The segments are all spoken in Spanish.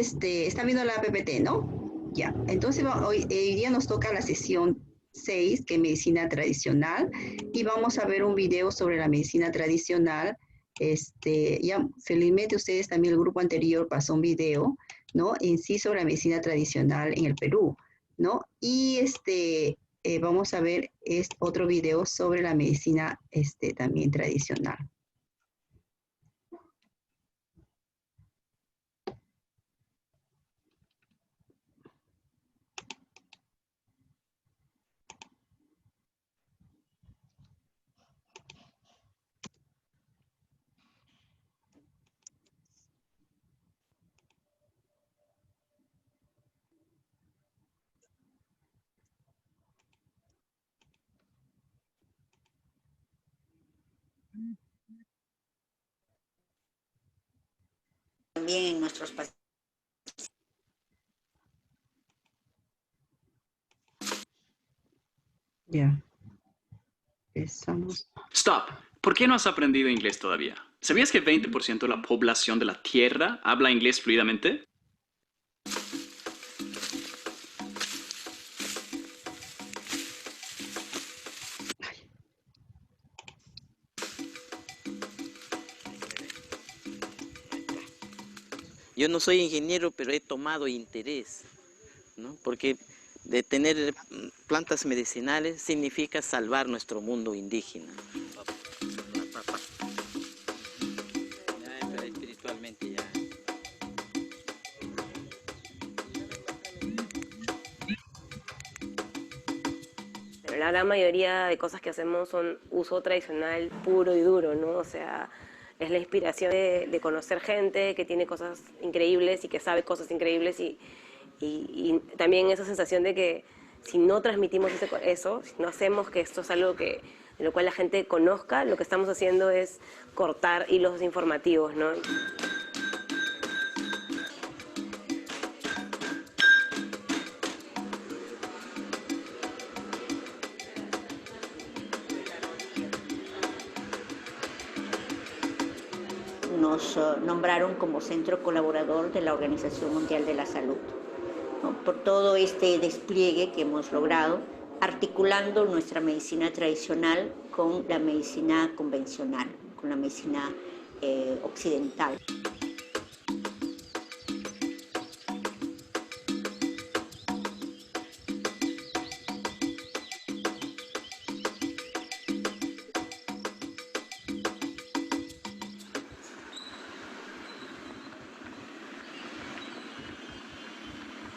ustedes están viendo la PPT, ¿no? Ya, entonces hoy día nos toca la sesión 6, que es medicina tradicional, y vamos a ver un video sobre la medicina tradicional. Ya felizmente ustedes también, el grupo anterior pasó un video, ¿no? En sí sobre la medicina tradicional en el Perú, ¿no? Y vamos a ver otro video sobre la medicina también tradicional. También en nuestros pacientes. Ya, empezamos. Stop. ¿Por qué no has aprendido inglés todavía? ¿Sabías que 20% de la población de la Tierra habla inglés fluidamente? Yo no soy ingeniero, pero he tomado interés, ¿no? Porque de tener plantas medicinales significa salvar nuestro mundo indígena. Ya, espiritualmente ya. La gran mayoría de cosas que hacemos son uso tradicional puro y duro, ¿no? O sea, es la inspiración de conocer gente que tiene cosas increíbles y que sabe cosas increíbles y también esa sensación de que si no transmitimos eso, si no hacemos que esto es algo de lo cual la gente conozca, lo que estamos haciendo es cortar hilos informativos, ¿no? Nos nombraron como centro colaborador de la Organización Mundial de la Salud, ¿no? Por todo este despliegue que hemos logrado, articulando nuestra medicina tradicional con la medicina convencional, con la medicina occidental.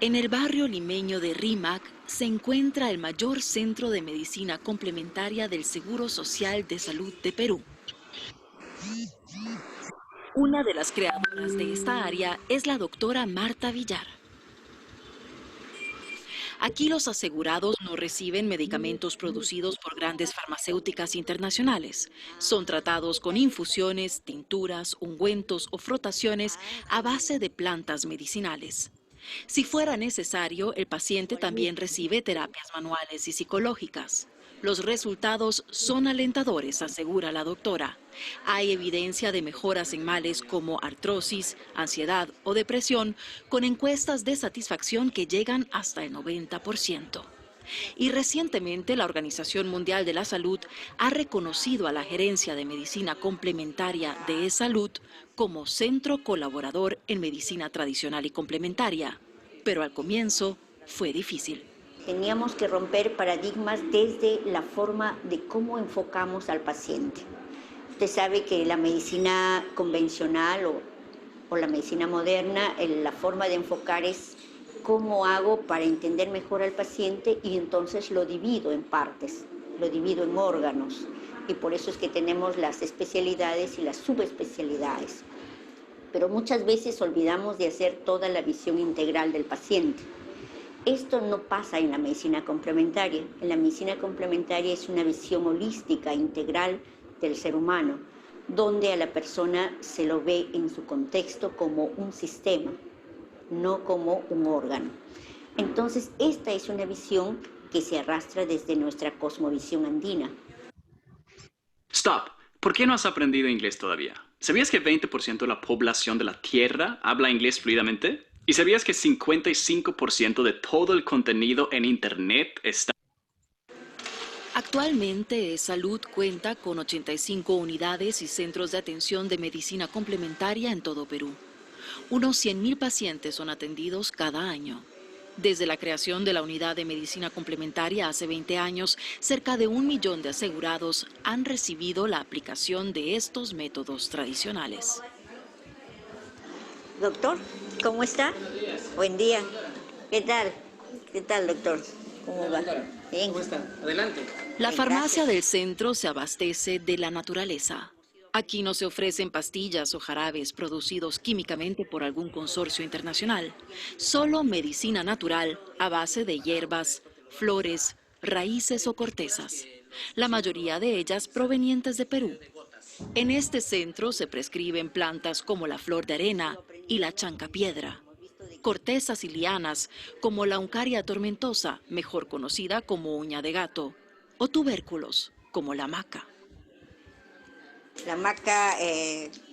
En el barrio limeño de Rímac se encuentra el mayor centro de medicina complementaria del Seguro Social de Salud de Perú. Una de las creadoras de esta área es la doctora Marta Villar. Aquí los asegurados no reciben medicamentos producidos por grandes farmacéuticas internacionales. Son tratados con infusiones, tinturas, ungüentos o frotaciones a base de plantas medicinales. Si fuera necesario, el paciente también recibe terapias manuales y psicológicas. Los resultados son alentadores, asegura la doctora. Hay evidencia de mejoras en males como artrosis, ansiedad o depresión, con encuestas de satisfacción que llegan hasta el 90%. Y recientemente la Organización Mundial de la Salud ha reconocido a la Gerencia de Medicina Complementaria de eSalud como centro colaborador en medicina tradicional y complementaria. Pero al comienzo fue difícil. Teníamos que romper paradigmas desde la forma de cómo enfocamos al paciente. Usted sabe que la medicina convencional o la medicina moderna, la forma de enfocar es cómo hago para entender mejor al paciente y entonces lo divido en partes, lo divido en órganos. Y por eso es que tenemos las especialidades y las subespecialidades. Pero muchas veces olvidamos de hacer toda la visión integral del paciente. Esto no pasa en la medicina complementaria. En la medicina complementaria es una visión holística, integral del ser humano, donde a la persona se lo ve en su contexto como un sistema, no como un órgano. Entonces, esta es una visión que se arrastra desde nuestra cosmovisión andina. Stop. ¿Por qué no has aprendido inglés todavía? ¿Sabías que 20% de la población de la Tierra habla inglés fluidamente? ¿Y sabías que 55% de todo el contenido en Internet está... Actualmente, Salud cuenta con 85 unidades y centros de atención de medicina complementaria en todo Perú. Unos 100.000 pacientes son atendidos cada año. Desde la creación de la unidad de medicina complementaria hace 20 años, cerca de 1 millón de asegurados han recibido la aplicación de estos métodos tradicionales. Doctor, ¿cómo está? Buen día. ¿Qué tal? ¿Qué tal, doctor? ¿Cómo va? Bien. ¿Cómo está? Adelante. La farmacia del centro se abastece de la naturaleza. Aquí no se ofrecen pastillas o jarabes producidos químicamente por algún consorcio internacional. Solo medicina natural a base de hierbas, flores, raíces o cortezas. La mayoría de ellas provenientes de Perú. En este centro se prescriben plantas como la flor de arena y la chancapiedra. Cortezas y lianas como la Uncaria tormentosa, mejor conocida como uña de gato, o tubérculos como la maca. La maca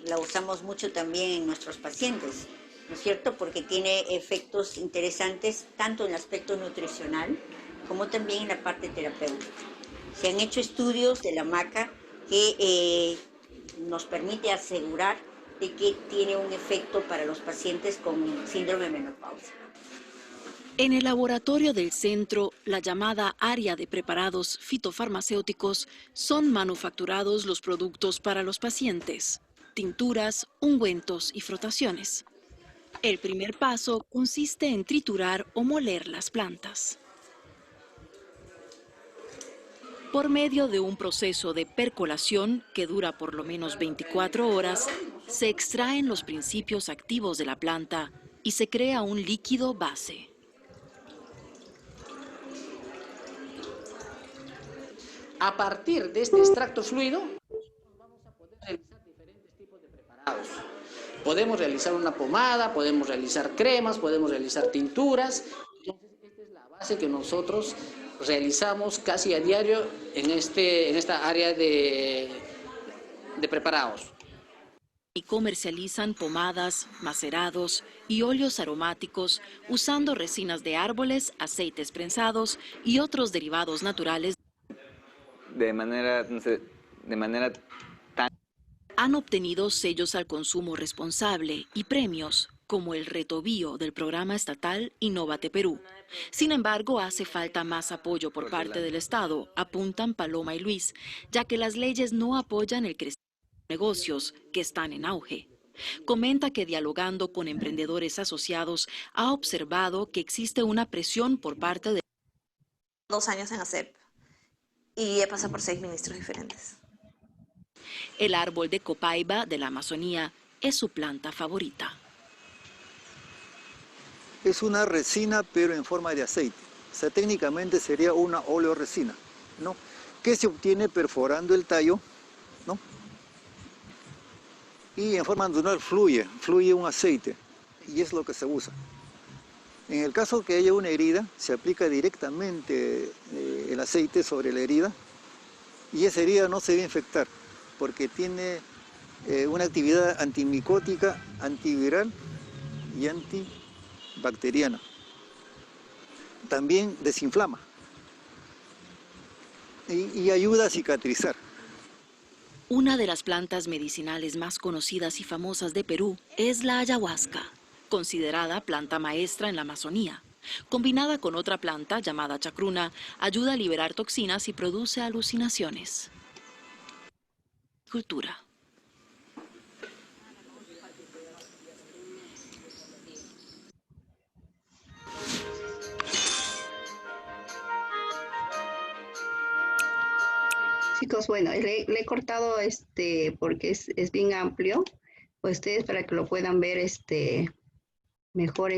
la usamos mucho también en nuestros pacientes, ¿no es cierto? Porque tiene efectos interesantes tanto en el aspecto nutricional como también en la parte terapéutica. Se han hecho estudios de la maca que nos permite asegurar de que tiene un efecto para los pacientes con síndrome menopáusico. En el laboratorio del centro, la llamada área de preparados fitofarmacéuticos, son manufacturados los productos para los pacientes, tinturas, ungüentos y frotaciones. El primer paso consiste en triturar o moler las plantas. Por medio de un proceso de percolación que dura por lo menos 24 horas, se extraen los principios activos de la planta y se crea un líquido base. A partir de este extracto fluido, vamos a poder realizar diferentes tipos de preparados. Podemos realizar una pomada, podemos realizar cremas, podemos realizar tinturas. Entonces, esta es la base que nosotros realizamos casi a diario en esta área de preparados. Y comercializan pomadas, macerados y óleos aromáticos usando resinas de árboles, aceites prensados y otros derivados naturales. De manera tan... Han obtenido sellos al consumo responsable y premios como el Reto Bio del programa estatal Innovate Perú. Sin embargo, hace falta más apoyo por parte del Estado, apuntan Paloma y Luis, ya que las leyes no apoyan el crecimiento de negocios que están en auge. Comenta que dialogando con emprendedores asociados ha observado que existe una presión por parte de 2 años en ASEP y he pasado por 6 ministros diferentes. El árbol de copaiba de la Amazonía es su planta favorita. Es una resina, pero en forma de aceite. O sea, técnicamente sería una oleoresina, ¿no? Que se obtiene perforando el tallo, ¿no? Y en forma natural fluye un aceite, y es lo que se usa. En el caso que haya una herida, se aplica directamente el aceite sobre la herida, y esa herida no se va a infectar, porque tiene una actividad antimicótica, antiviral y antibacteriana. También desinflama y ayuda a cicatrizar. Una de las plantas medicinales más conocidas y famosas de Perú es la ayahuasca, considerada planta maestra en la Amazonía. Combinada con otra planta llamada chacruna, ayuda a liberar toxinas y produce alucinaciones. Cultura. Chicos, bueno, le he cortado porque es bien amplio, pues ustedes para que lo puedan ver mejor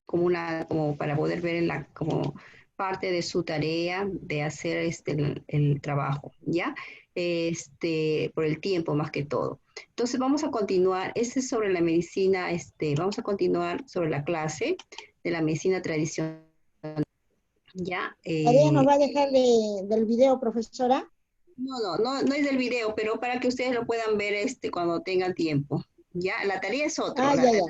como para poder ver como parte de su tarea de hacer el trabajo, ¿ya? Por el tiempo más que todo. Entonces vamos a continuar, es sobre la medicina, vamos a continuar sobre la clase de la medicina tradicional. Ya. ¿Todavía nos va a dejar del video, profesora? No es del video, pero para que ustedes lo puedan ver cuando tengan tiempo. Ya, la tarea es otra. Ah, ya, ya.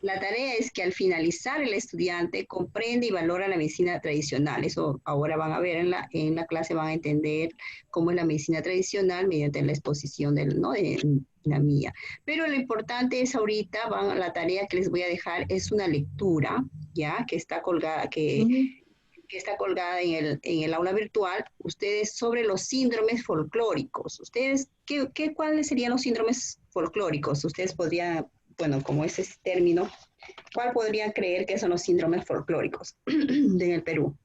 La tarea es que al finalizar el estudiante comprende y valora la medicina tradicional. Eso ahora van a ver en la clase, van a entender cómo es la medicina tradicional mediante la exposición ¿no? de la mía. Pero lo importante es ahorita, la tarea que les voy a dejar es una lectura, ¿ya? Que está colgada, que está colgada en el aula virtual, ustedes sobre los síndromes folclóricos. Ustedes, ¿cuáles serían los síndromes folclóricos? Ustedes podrían, bueno, como ese es término, ¿cuál podrían creer que son los síndromes folclóricos en el Perú?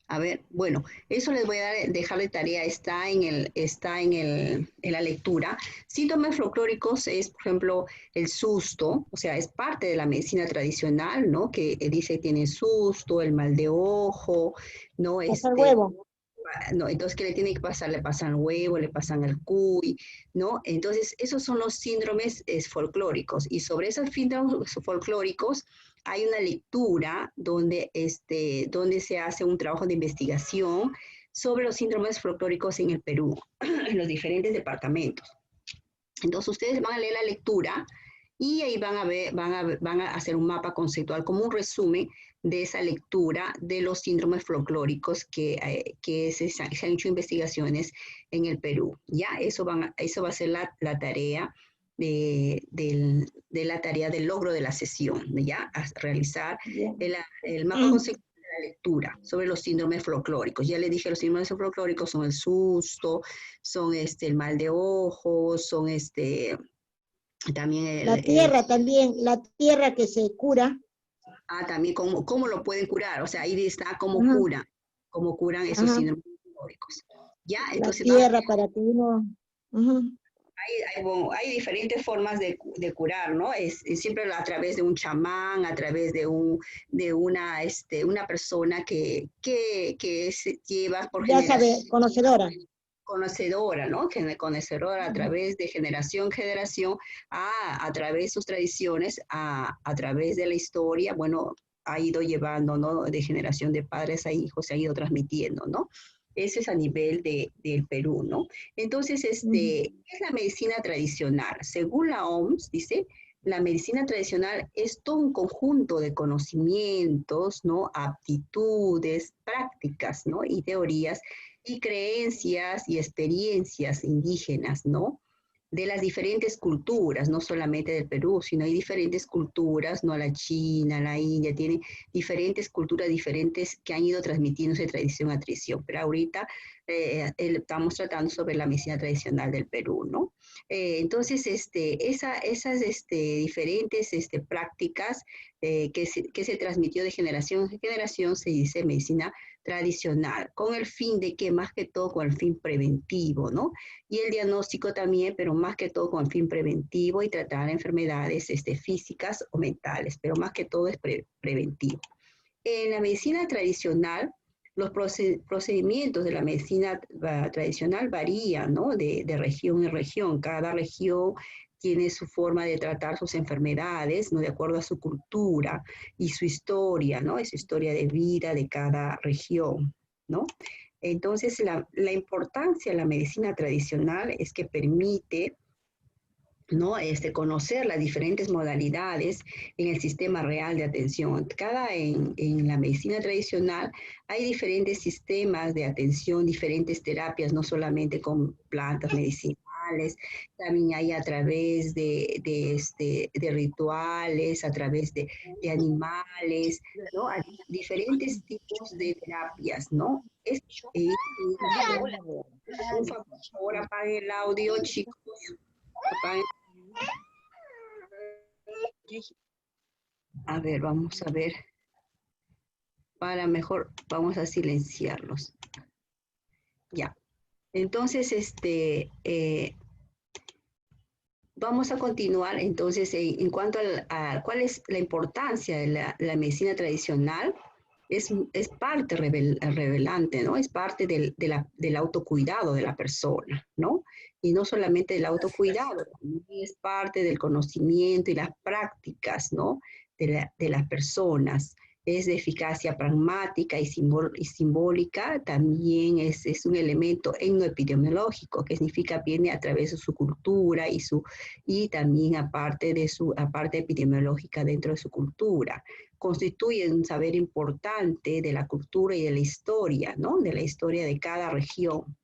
A ver, bueno, eso les voy a dejar de tarea, está en la lectura. Síntomas folclóricos es, por ejemplo, el susto, o sea, es parte de la medicina tradicional, ¿no? Que dice que tiene susto, el mal de ojo, ¿no? Hasta el huevo. No, entonces, ¿qué le tiene que pasar? Le pasan el huevo, le pasan el cuy, ¿no? Entonces, esos son los síndromes folclóricos. Y sobre esos síndromes folclóricos hay una lectura donde se hace un trabajo de investigación sobre los síndromes folclóricos en el Perú, en los diferentes departamentos. Entonces, ustedes van a leer la lectura y ahí van a hacer un mapa conceptual como un resumen de esa lectura de los síndromes folclóricos que se han hecho investigaciones en el Perú. Ya, eso va a ser la tarea de la tarea del logro de la sesión, ya, a realizar el mapa conceptual de la lectura sobre los síndromes folclóricos. Ya les dije, los síndromes folclóricos son el susto, son el mal de ojo, son también la tierra que se cura. También cómo lo pueden curar, o sea, ahí está cómo curan esos síndromes folclóricos. Ya, entonces la tierra para que uno... Hay diferentes formas de curar, ¿no? Es siempre a través de un chamán, a través de una persona que lleva por ya sabe, conocedora, ¿no? Conocedora a través de generación en generación, a través de sus tradiciones, a través de la historia, bueno, ha ido llevando, ¿no? De generación de padres a hijos, se ha ido transmitiendo, ¿no? Ese es a nivel del Perú, ¿no? Entonces, ¿qué es la medicina tradicional? Según la OMS, dice, la medicina tradicional es todo un conjunto de conocimientos, ¿no? Aptitudes, prácticas, ¿no? Y teorías y creencias y experiencias indígenas, ¿no? De las diferentes culturas, no solamente del Perú, sino hay diferentes culturas, ¿no? La China, la India, tienen diferentes culturas diferentes que han ido transmitiéndose de tradición a tradición, pero ahorita estamos tratando sobre la medicina tradicional del Perú, ¿no? Entonces, esas diferentes prácticas que se transmitió de generación en generación se dice medicina tradicional, con el fin de que más que todo con el fin preventivo, ¿no? Y el diagnóstico también, pero más que todo con el fin preventivo y tratar enfermedades físicas o mentales, pero más que todo es preventivo. En la medicina tradicional, los procedimientos de la medicina tradicional varían, ¿no? De región en región. Cada región tiene su forma de tratar sus enfermedades, ¿no? De acuerdo a su cultura y su historia, ¿no? Es su historia de vida de cada región, ¿no? Entonces, la importancia de la medicina tradicional es que permite, ¿no? Conocer las diferentes modalidades en el sistema real de atención. En la medicina tradicional hay diferentes sistemas de atención, diferentes terapias, no solamente con plantas medicinales, también hay a través de rituales, a través de animales, ¿no? Hay diferentes tipos de terapias, ¿no? Por favor, apaguen el audio, chicos. A ver, vamos a ver. Para mejor, vamos a silenciarlos. Ya. Entonces, vamos a continuar. Entonces, en cuanto a cuál es la importancia de la medicina tradicional, es parte revelante, ¿no? Es parte del autocuidado de la persona, ¿no? Y no solamente del autocuidado, también es parte del conocimiento y las prácticas, ¿no? De las personas es de eficacia pragmática y simbólica, también es un elemento etnoepidemiológico, que significa viene a través de su cultura y también aparte epidemiológica dentro de su cultura. Constituye un saber importante de la cultura y de la historia, ¿no? De la historia de cada región.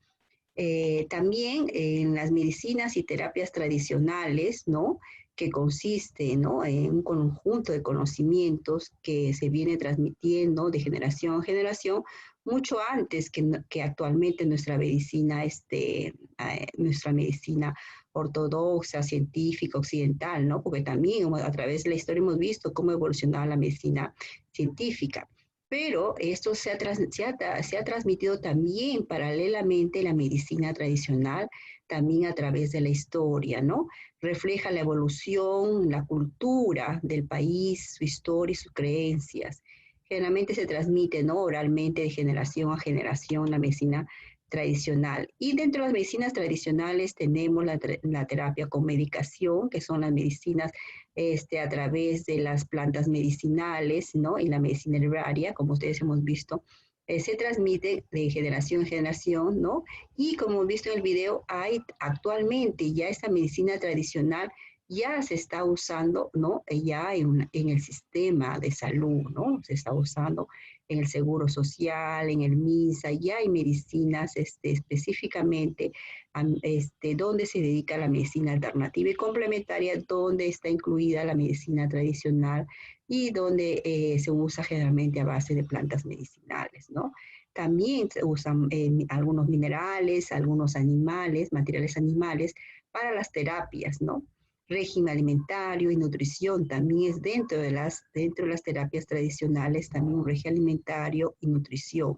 También en las medicinas y terapias tradicionales, ¿no? Que consiste, ¿no? En un conjunto de conocimientos que se viene transmitiendo de generación a generación, mucho antes que actualmente nuestra medicina ortodoxa, científica, occidental, ¿no? Porque también a través de la historia hemos visto cómo evolucionaba la medicina científica. Pero esto se ha transmitido también paralelamente la medicina tradicional, también a través de la historia, ¿no? Refleja la evolución, la cultura del país, su historia y sus creencias. Generalmente se transmite, ¿no? Oralmente de generación a generación la medicina tradicional. Y dentro de las medicinas tradicionales tenemos la terapia con medicación, que son las medicinas a través de las plantas medicinales, ¿no? Y la medicina herbaria, como ustedes hemos visto, se transmite de generación en generación, ¿no? Y como hemos visto en el video, actualmente ya esta medicina tradicional ya se está usando, ¿no? Ya en el sistema de salud, ¿no? Se está usando en el Seguro Social, en el MINSA, ya hay medicinas específicamente donde se dedica a la medicina alternativa y complementaria, donde está incluida la medicina tradicional y donde se usa generalmente a base de plantas medicinales, ¿no? También se usan algunos minerales, algunos animales, materiales animales para las terapias, ¿no? Régimen alimentario y nutrición también es dentro de las terapias tradicionales, también un régimen alimentario y nutrición.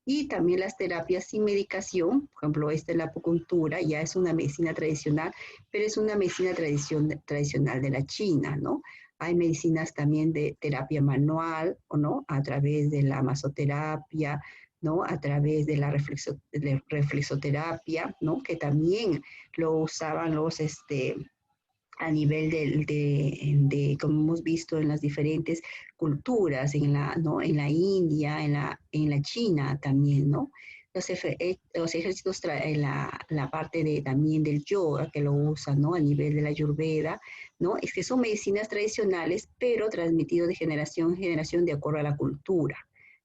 Y también las terapias sin medicación, por ejemplo, esta es la acupuntura, ya es una medicina tradicional, pero es una medicina tradicional de la China, ¿no? Hay medicinas también de terapia manual, ¿o no? A través de la masoterapia, ¿no? A través de la reflexoterapia, ¿no? Que también lo usaban a nivel como hemos visto en las diferentes culturas, ¿no? En la India, en la China también, ¿no? Los ejércitos, la parte también del yoga que lo usan, ¿no? A nivel de la Ayurveda, ¿no? Es que son medicinas tradicionales, pero transmitidos de generación en generación de acuerdo a la cultura,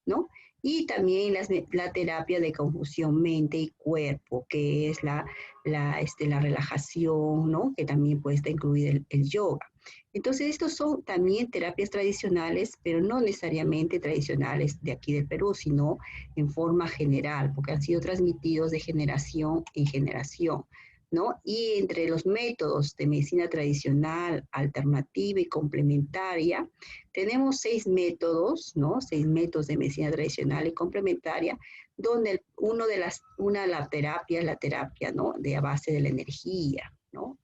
¿no? Y también la terapia de confusión mente y cuerpo, que es la relajación, ¿no? Que también puede estar incluida el yoga. Entonces, estos son también terapias tradicionales, pero no necesariamente tradicionales de aquí del Perú, sino en forma general, porque han sido transmitidos de generación en generación, ¿no? Y entre los métodos de medicina tradicional, alternativa y complementaria, tenemos 6 métodos, ¿no? 6 métodos de medicina tradicional y complementaria, donde la terapia, ¿no? De a base de la energía, ¿no?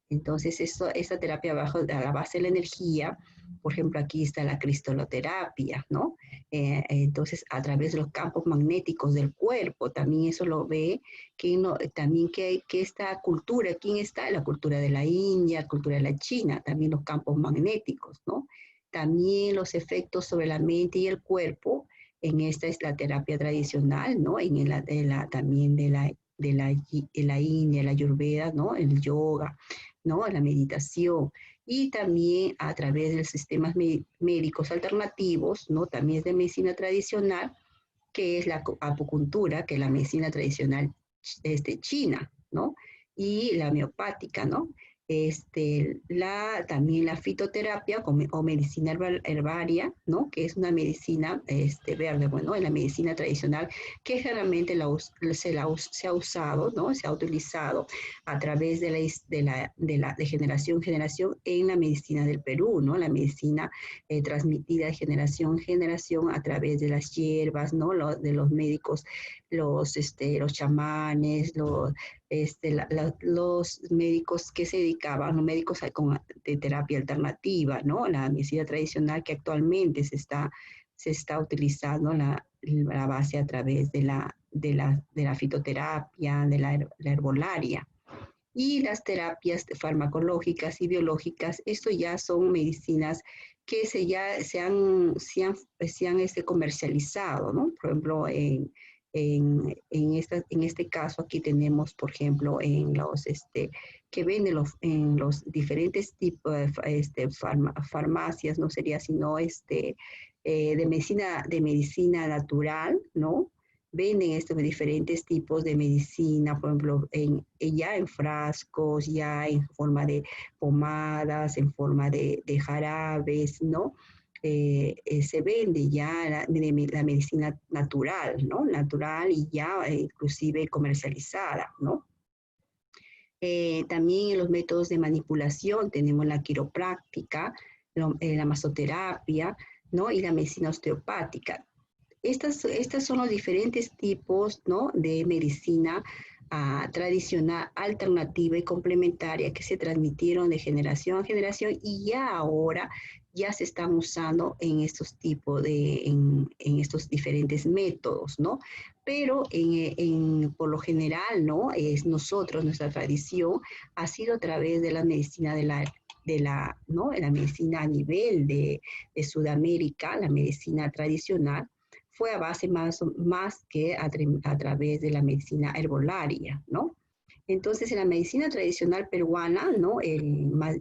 Entonces, esta terapia a la base de la energía, por ejemplo, aquí está la cristaloterapia, ¿no? Entonces, a través de los campos magnéticos del cuerpo, también eso lo ve, también que esta cultura, ¿quién está? La cultura de la India, la cultura de la China, también los campos magnéticos, ¿no? También los efectos sobre la mente y el cuerpo, esta es la terapia tradicional, ¿no? También de la India, la Ayurveda, ¿no? El yoga, ¿no? La meditación. Y también a través de los sistemas médicos alternativos, ¿no? También es de medicina tradicional, que es la acupuntura, que es la medicina tradicional china, ¿no? Y la homeopática, ¿no? También la fitoterapia o medicina herbaria, ¿no? Que es una medicina verde, bueno, en la medicina tradicional que generalmente se ha usado, ¿no? Se ha utilizado a través de generación en generación en la medicina del Perú, ¿no? La medicina transmitida de generación en generación a través de las hierbas, ¿no? De los médicos, los chamanes, los médicos que se dedicaban, los médicos de terapia alternativa, ¿no? La medicina tradicional que actualmente se está utilizando la base a través de la fitoterapia, de la herbolaria. Y las terapias farmacológicas y biológicas, esto ya son medicinas que se han comercializado, ¿no? Por ejemplo, en este caso aquí tenemos, por ejemplo, en los que venden en los diferentes tipos de farmacias, no sería sino de medicina natural, ¿no? Venden estos diferentes tipos de medicina, por ejemplo, ya en frascos, ya en forma de pomadas, en forma de jarabes, ¿no? Se vende ya la medicina natural, ¿no? Natural y ya inclusive comercializada, ¿no? También en los métodos de manipulación tenemos la quiropráctica, la masoterapia, ¿no? Y la medicina osteopática. Estas son los diferentes tipos, ¿no? De medicina tradicional, alternativa y complementaria que se transmitieron de generación a generación y ya ahora ya se están usando en estos tipos en estos diferentes métodos, ¿no? Pero por lo general, ¿no? Nuestra tradición ha sido a través de la medicina ¿no? De la medicina a nivel de Sudamérica, la medicina tradicional, fue a base más que a través de la medicina herbolaria, ¿no? Entonces, en la medicina tradicional peruana, ¿no?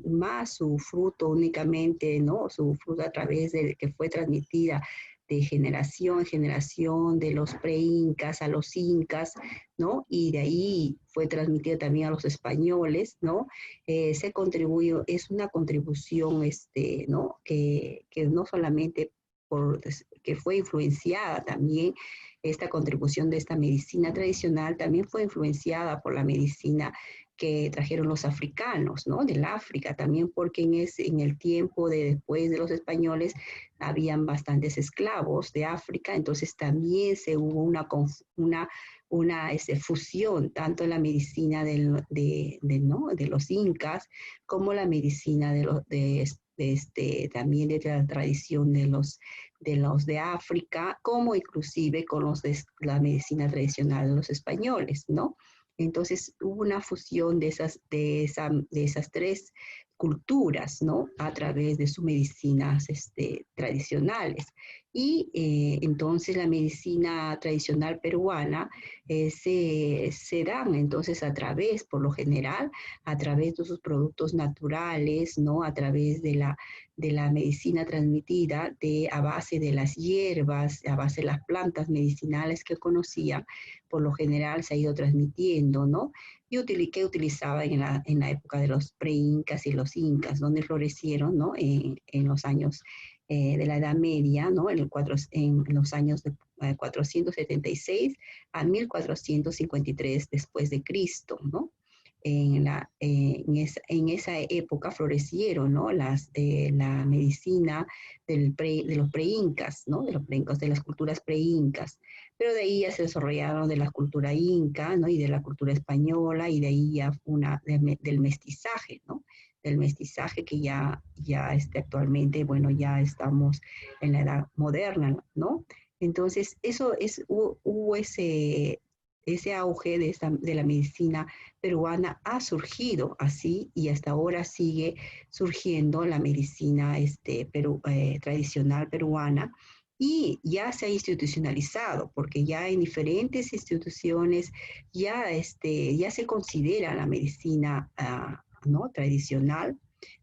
Más su fruto únicamente, ¿no? Su fruto a través de que fue transmitida de generación en generación, de los pre-incas a los incas, ¿no? Y de ahí fue transmitida también a los españoles, ¿no? Es una contribución, ¿no? Que no solamente que fue influenciada también, esta contribución de esta medicina tradicional también fue influenciada por la medicina que trajeron los africanos, ¿no? Del África, también porque en el tiempo después de los españoles habían bastantes esclavos de África, entonces también hubo una fusión, tanto en la medicina ¿no? de los incas, como la medicina también de la tradición de los de África, como inclusive con la medicina tradicional de los españoles, ¿no? Entonces hubo una fusión de esas tres culturas, ¿no? A través de sus medicinas tradicionales. Y entonces la medicina tradicional peruana se dan entonces por lo general, a través de sus productos naturales, ¿no? A través de la medicina transmitida a base de las hierbas, a base de las plantas medicinales que conocían, por lo general se ha ido transmitiendo, ¿no? Y que utilizaban en la época de los pre-incas y los incas, donde florecieron, ¿no? En los años de la Edad Media, ¿no? En los años de 476 a 1453 después de Cristo, ¿no? En esa época florecieron, ¿no? La medicina de los pre-incas, ¿no? De los pre-incas, de las culturas pre-incas. Pero de ahí ya se desarrollaron de la cultura inca, ¿no? Y de la cultura española, y de ahí ya del mestizaje, ¿no? Del mestizaje que ya actualmente, bueno, ya estamos en la edad moderna, ¿no? Entonces, hubo ese auge de la medicina peruana ha surgido así y hasta ahora sigue surgiendo la medicina tradicional peruana y ya se ha institucionalizado porque ya en diferentes instituciones ya se considera la medicina ¿no? tradicional,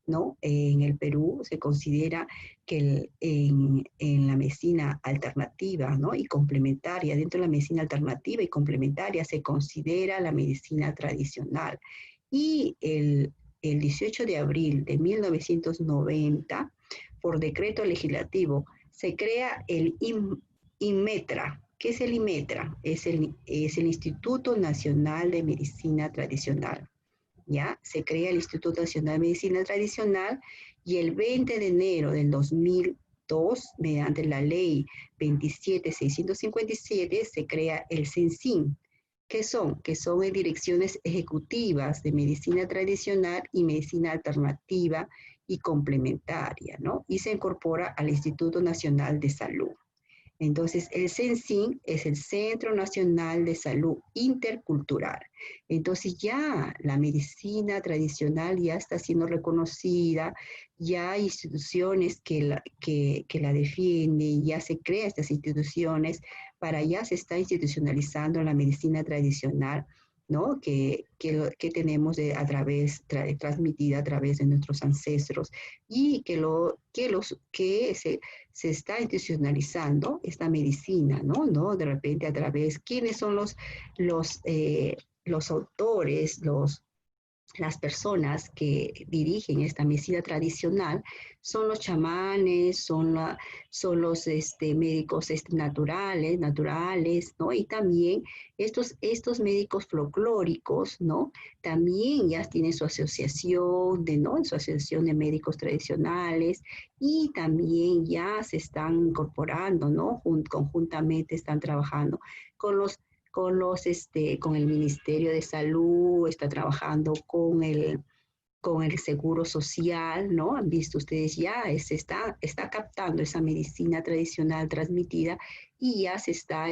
¿no? En el Perú se considera que en la medicina alternativa, ¿no? Y complementaria, dentro de la medicina alternativa y complementaria se considera la medicina tradicional. Y el 18 de abril de 1990, por decreto legislativo, se crea el INMETRA. ¿Qué es el INMETRA? Es el Instituto Nacional de Medicina Tradicional. ¿Ya? Se crea el Instituto Nacional de Medicina Tradicional y el 20 de enero del 2002, mediante la ley 27.657, se crea el CENSIM. ¿Qué son? Que son direcciones ejecutivas de medicina tradicional y medicina alternativa y complementaria, ¿no? Y se incorpora al Instituto Nacional de Salud. Entonces, el CENSIN es el Centro Nacional de Salud Intercultural. Entonces, ya la medicina tradicional ya está siendo reconocida, ya hay instituciones que la defienden, ya se crean estas instituciones, ya se está institucionalizando la medicina tradicional, ¿no? Que tenemos transmitida a través de nuestros ancestros y que se está institucionalizando esta medicina, ¿no? De repente a través, ¿quiénes son los autores, las personas que dirigen esta medicina tradicional? Son los chamanes, son los médicos naturales, ¿no? Y también estos médicos folclóricos, ¿no? También ya tienen su asociación, ¿no? Su asociación de médicos tradicionales, y también ya se están incorporando, ¿no? Conjuntamente están trabajando con el Ministerio de Salud, está trabajando con el Seguro Social, ¿no? Han visto ustedes ya, se está captando esa medicina tradicional transmitida y ya se está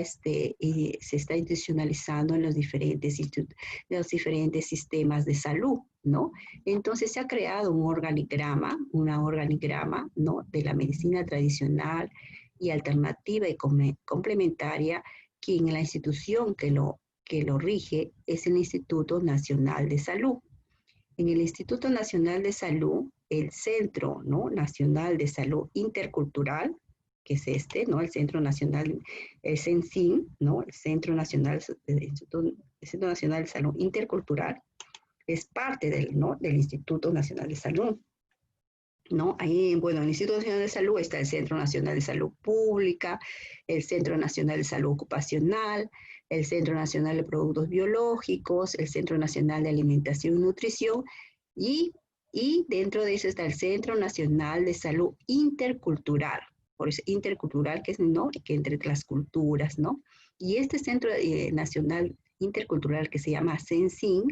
institucionalizando en los diferentes sistemas de salud, ¿no? Entonces se ha creado un organigrama, ¿no? De la medicina tradicional y alternativa y complementaria, quien la institución que lo rige es el Instituto Nacional de Salud. En el Instituto Nacional de Salud, el Centro, ¿no? Nacional de Salud Intercultural, que es ¿no? El Centro Nacional, el CENSIN, ¿no? El Centro Nacional de Salud Intercultural, es parte del Instituto Nacional de Salud, ¿no? Ahí, bueno, en el Instituto Nacional de Salud está el Centro Nacional de Salud Pública, el Centro Nacional de Salud Ocupacional, el Centro Nacional de Productos Biológicos, el Centro Nacional de Alimentación y Nutrición, y dentro de eso está el Centro Nacional de Salud Intercultural, por eso intercultural, que es, ¿no? Que entre las culturas, ¿no? Y este Centro Nacional Intercultural, que se llama CENSIN,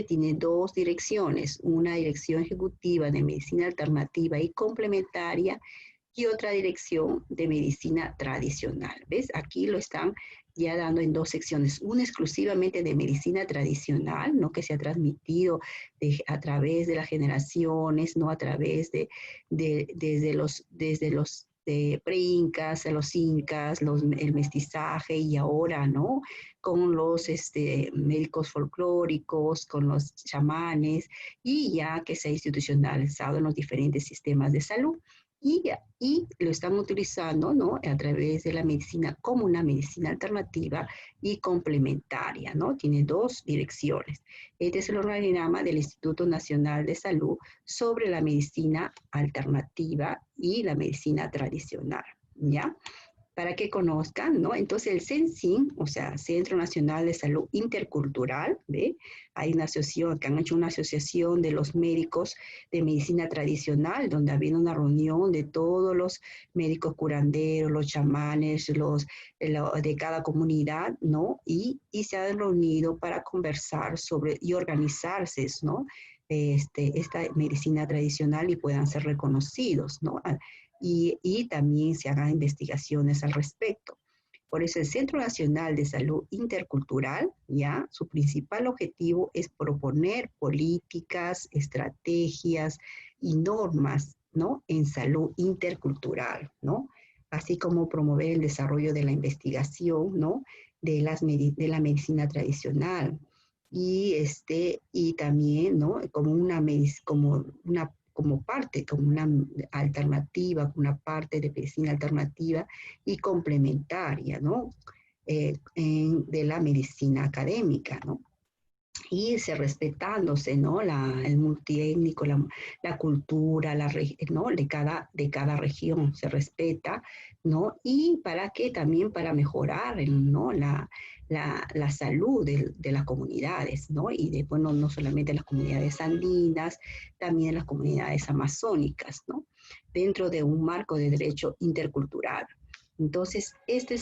tiene dos direcciones, una dirección ejecutiva de medicina alternativa y complementaria y otra dirección de medicina tradicional. ¿Ves? Aquí lo están ya dando en dos secciones, una exclusivamente de medicina tradicional, ¿no? Que se ha transmitido a través de las generaciones, ¿no? A través desde los pre-incas a los incas, el mestizaje, y ahora, ¿no? Con los médicos folclóricos, con los chamanes, y ya que se ha institucionalizado en los diferentes sistemas de salud. Y lo están utilizando, ¿no? A través de la medicina como una medicina alternativa y complementaria, ¿no? Tiene dos direcciones. Este es el organigrama del Instituto Nacional de Salud sobre la medicina alternativa y la medicina tradicional, ¿ya? Para que conozcan, ¿no? Entonces el CENSIN, o sea, Centro Nacional de Salud Intercultural, ¿ve? Hay una asociación, que han hecho una asociación de los médicos de medicina tradicional, donde ha habido una reunión de todos los médicos curanderos, los chamanes, de cada comunidad, ¿no? Y se han reunido para conversar sobre y organizarse, ¿no? Esta medicina tradicional y puedan ser reconocidos, ¿no? Y también se hagan investigaciones al respecto. Por eso el Centro Nacional de Salud Intercultural, ya, su principal objetivo es proponer políticas, estrategias y normas, ¿no? En salud intercultural, ¿no? Así como promover el desarrollo de la investigación, ¿no? De la medicina tradicional. Y también, ¿no? Como una alternativa, una parte de medicina alternativa y complementaria, ¿no? De la medicina académica, ¿no? Y respetándose, ¿no? El multiétnico, la cultura, ¿no? de cada región se respeta, ¿no? Y también para mejorar, ¿no? La salud de las comunidades, ¿no? Y después no solamente las comunidades andinas, también las comunidades amazónicas, ¿no? Dentro de un marco de derecho intercultural. Entonces, esto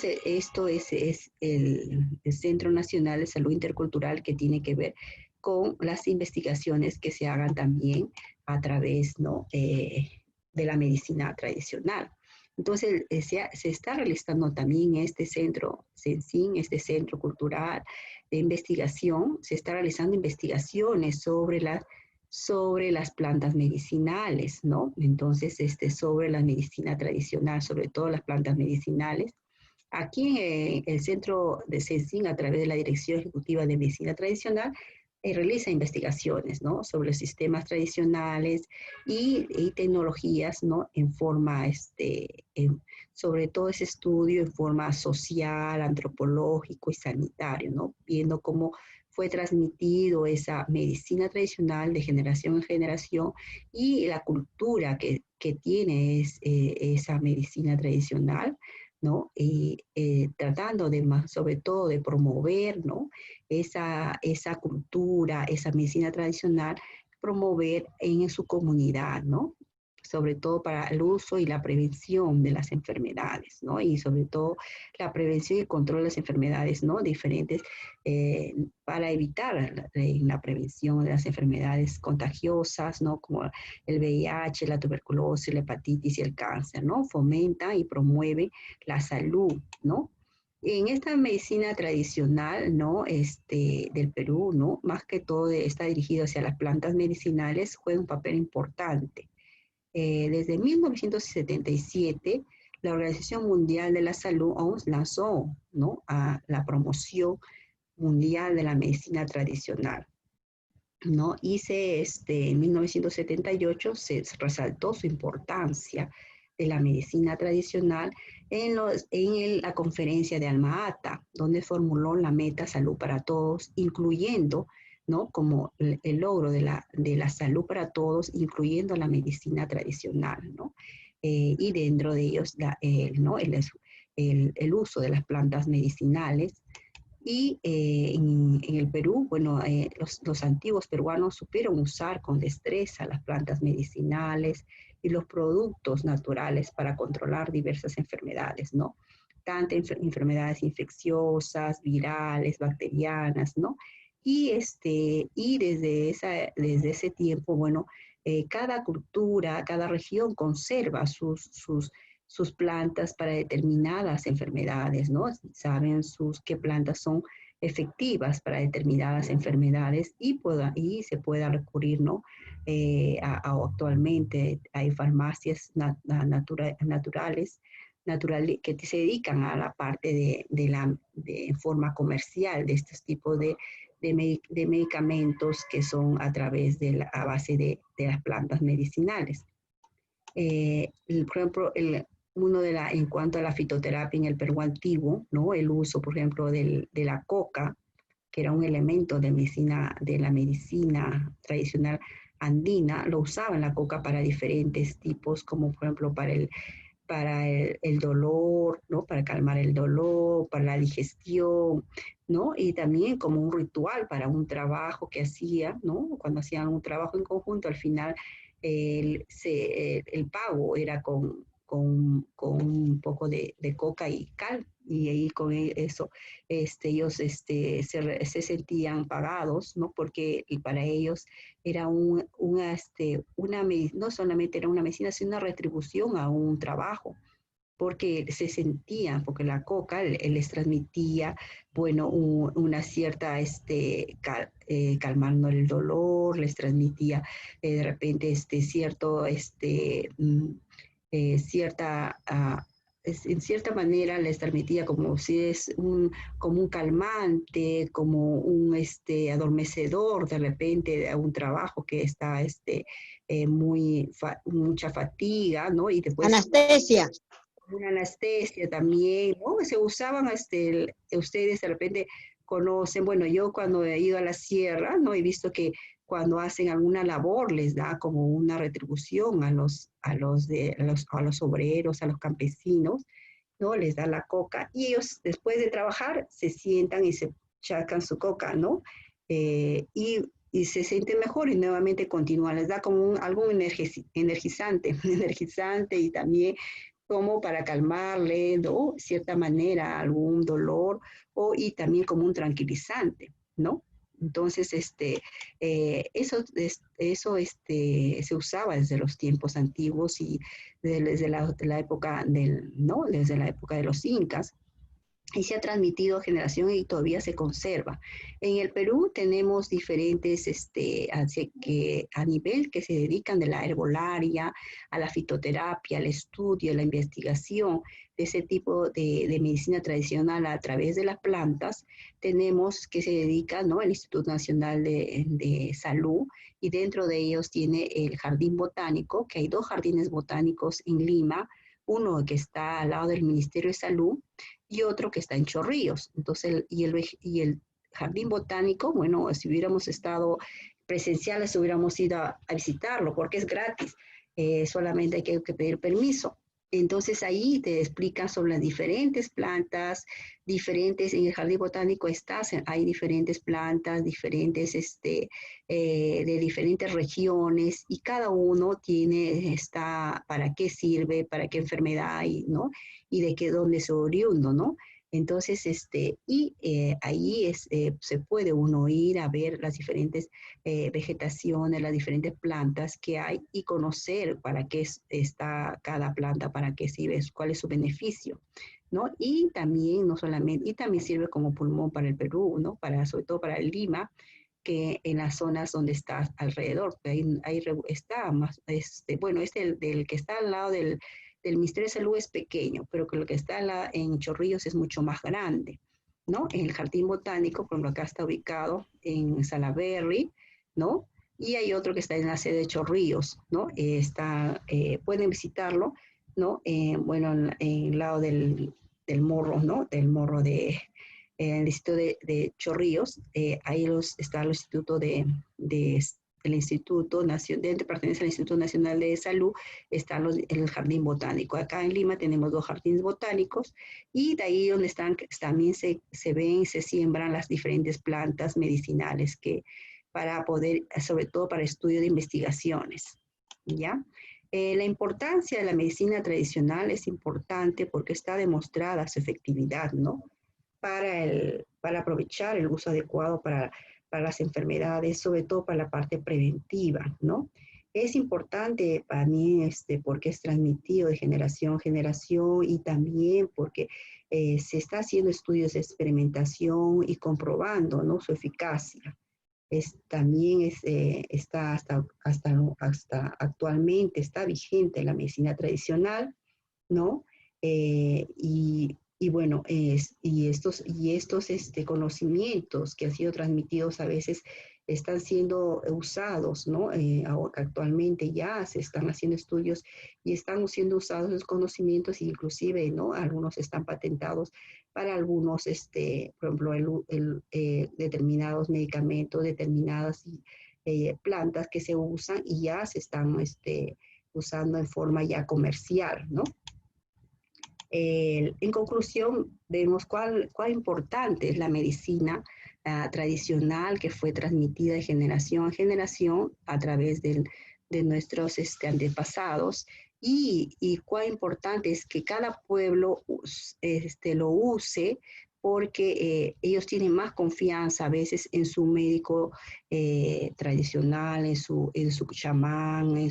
es el Centro Nacional de Salud Intercultural, que tiene que ver con las investigaciones que se hagan también a través, ¿no? De la medicina tradicional. Entonces, se está realizando también este centro CENSIN, este centro cultural de investigación, se está realizando investigaciones sobre las plantas medicinales, ¿no? Entonces, sobre la medicina tradicional, sobre todo las plantas medicinales. Aquí en el centro de CENSIN, a través de la Dirección Ejecutiva de Medicina Tradicional, realiza investigaciones, ¿no? Sobre sistemas tradicionales y tecnologías, ¿no? En forma, sobre todo ese estudio en forma social, antropológico y sanitario, ¿no? Viendo cómo fue transmitido esa medicina tradicional de generación en generación y la cultura que tiene esa medicina tradicional, ¿no? Y tratando sobre todo de promover, ¿no? Esa cultura, esa medicina tradicional, promover en su comunidad, ¿no? Sobre todo para el uso y la prevención de las enfermedades, ¿no? Y sobre todo la prevención y el control de las enfermedades, ¿no? Diferentes, para evitar la prevención de las enfermedades contagiosas, ¿no? Como el VIH, la tuberculosis, la hepatitis y el cáncer, ¿no? Fomenta y promueve la salud, ¿no? En esta medicina tradicional, ¿no? Del Perú, ¿no? Más que todo está dirigido hacia las plantas medicinales, juega un papel importante. Desde 1977, la Organización Mundial de la Salud lanzó, ¿no? a la promoción mundial de la medicina tradicional, ¿no? Y en 1978 se resaltó su importancia de la medicina tradicional en la conferencia de Alma-Ata, donde formuló la meta salud para todos, incluyendo, ¿no? Como el logro de la salud para todos, incluyendo la medicina tradicional, ¿no? Y dentro de ellos, ¿no? el uso de las plantas medicinales. Y en el Perú, bueno, los antiguos peruanos supieron usar con destreza las plantas medicinales y los productos naturales para controlar diversas enfermedades, ¿no? Tanto enfermedades infecciosas, virales, bacterianas, ¿no? Y desde ese tiempo, bueno, cada cultura, cada región conserva sus plantas para determinadas enfermedades, ¿no? Saben qué plantas son efectivas para determinadas enfermedades y se pueda recurrir, ¿no? Actualmente hay farmacias naturales que se dedican a la parte de forma comercial de estos tipos de medicamentos que son a base de las plantas medicinales. Por ejemplo, en cuanto a la fitoterapia en el Perú antiguo, ¿no? El uso, por ejemplo, de la coca, que era un elemento de la medicina tradicional andina, lo usaban la coca para diferentes tipos, como por ejemplo para el dolor, ¿no? Para calmar el dolor, para la digestión, ¿no? Y también como un ritual para un trabajo que hacía, ¿no? Cuando hacían un trabajo en conjunto, al final el pago era con un poco de coca y cal, y ahí con eso ellos se sentían pagados, ¿no? Porque para ellos era no solamente era una medicina, sino una retribución a un trabajo, porque se sentían, porque la coca les transmitía, bueno, una cierta, calmando el dolor, les transmitía de repente en cierta manera les transmitía como si es como un calmante, como un adormecedor de repente de un trabajo que está mucha fatiga, ¿no? Y después Anestesia. una anestesia también, ¿no? Se usaban, ustedes de repente conocen, bueno, yo cuando he ido a la sierra, ¿no? He visto que cuando hacen alguna labor les da como una retribución a los obreros, a los campesinos, ¿no? Les da la coca y ellos después de trabajar se sientan y se chacan su coca, ¿no? Y se sienten mejor y nuevamente continúan, les da como algo energizante y también como para calmarle, ¿no? De cierta manera algún dolor y también como un tranquilizante, ¿no? Entonces, eso se usaba desde los tiempos antiguos y desde la época ¿no? Desde la época de los incas. Y se ha transmitido a generación y todavía se conserva. En el Perú tenemos diferentes, a nivel que se dedican de la herbolaria, a la fitoterapia, al estudio, a la investigación de ese tipo de medicina tradicional a través de las plantas. Tenemos que se dedica, ¿no?, el Instituto Nacional de Salud, y dentro de ellos tiene el Jardín Botánico, que hay 2 jardines botánicos en Lima, uno que está al lado del Ministerio de Salud y otro que está en Chorrillos. Entonces, y el Jardín Botánico, bueno, si hubiéramos estado presenciales, hubiéramos ido a visitarlo, porque es gratis, solamente hay que pedir permiso. Entonces ahí te explican sobre las diferentes plantas, en el Jardín Botánico hay diferentes plantas, de diferentes regiones, y cada uno está para qué sirve, para qué enfermedad, ¿no? Y de dónde es oriundo, ¿no? Entonces, ahí se puede uno ir a ver las diferentes vegetaciones, las diferentes plantas que hay y conocer para qué está cada planta, para qué sirve, cuál es su beneficio, ¿no? Y también, no solamente, y también sirve como pulmón para el Perú, ¿no? Sobre todo para el Lima, que en las zonas donde está alrededor, ahí está más, bueno, del que está al lado del Ministerio de Salud es pequeño, pero que lo que está en Chorrillos es mucho más grande, ¿no? En el Jardín Botánico, por ejemplo, acá está ubicado en Salaberry, ¿no? Y hay otro que está en la sede de Chorrillos, ¿no? Pueden visitarlo, ¿no? Bueno, en el lado del morro, ¿no? Del morro el distrito de Chorrillos, ahí está el Instituto el Instituto Nacional, pertenece al Instituto Nacional de Salud, está en el Jardín Botánico. Acá en Lima tenemos 2 jardines botánicos, y de ahí donde también se ven, se siembran las diferentes plantas medicinales para poder, sobre todo para estudio de investigaciones, ¿ya? La importancia de la medicina tradicional es importante porque está demostrada su efectividad, ¿no? Para aprovechar el uso adecuado para las enfermedades, sobre todo para la parte preventiva, ¿no? Es importante para mí porque es transmitido de generación en generación, y también porque se está haciendo estudios de experimentación y comprobando, ¿no?, su eficacia. También está hasta actualmente está vigente la medicina tradicional, ¿no? Y bueno, estos conocimientos que han sido transmitidos a veces están siendo usados, ¿no? Actualmente ya se están haciendo estudios y están siendo usados los conocimientos, inclusive, ¿no? Algunos están patentados para algunos, por ejemplo, determinados medicamentos, determinadas plantas que se usan y ya se están usando en forma ya comercial, ¿no? En conclusión, vemos cuál importante es la medicina tradicional que fue transmitida de generación en generación a través de nuestros antepasados, y cuán importante es que cada pueblo lo use, porque ellos tienen más confianza a veces en su médico tradicional, en su chamán,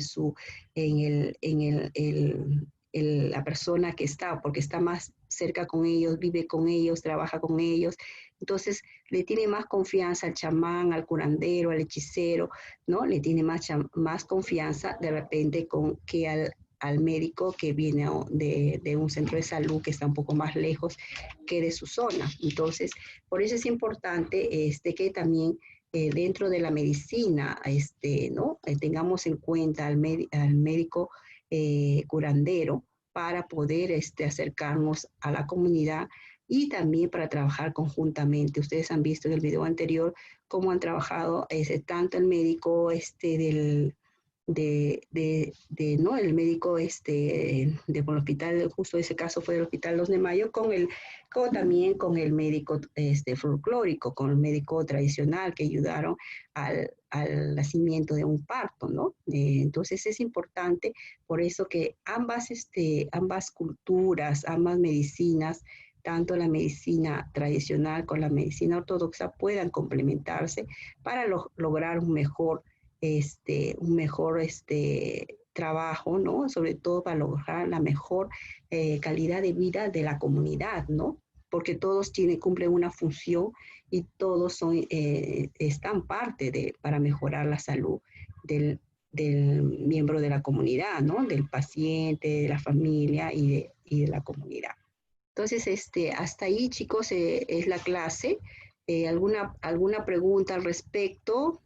la persona que está, porque está más cerca con ellos, vive con ellos, trabaja con ellos. Entonces le tiene más confianza al chamán, al curandero, al hechicero, ¿no? Le tiene más confianza de repente que al médico que viene de un centro de salud que está un poco más lejos que de su zona. Entonces, por eso es importante que también dentro de la medicina, ¿no?, tengamos en cuenta al médico curandero, para poder acercarnos a la comunidad y también para trabajar conjuntamente. Ustedes han visto en el video anterior cómo han trabajado tanto el médico ¿no? El médico por el hospital, justo ese caso fue del Hospital 2 de Mayo, también con el médico folclórico, con el médico tradicional, que ayudaron al nacimiento de un parto, ¿no? Entonces es importante, por eso que ambas culturas, ambas medicinas tanto la medicina tradicional con la medicina ortodoxa puedan complementarse para lograr un mejor trabajo, ¿no? Sobre todo para lograr la mejor calidad de vida de la comunidad, ¿no? Porque todos cumplen una función y todos están para mejorar la salud del miembro de la comunidad, ¿no? Del paciente, de la familia y de la comunidad. Entonces, hasta ahí, chicos, es la clase. ¿Alguna pregunta al respecto?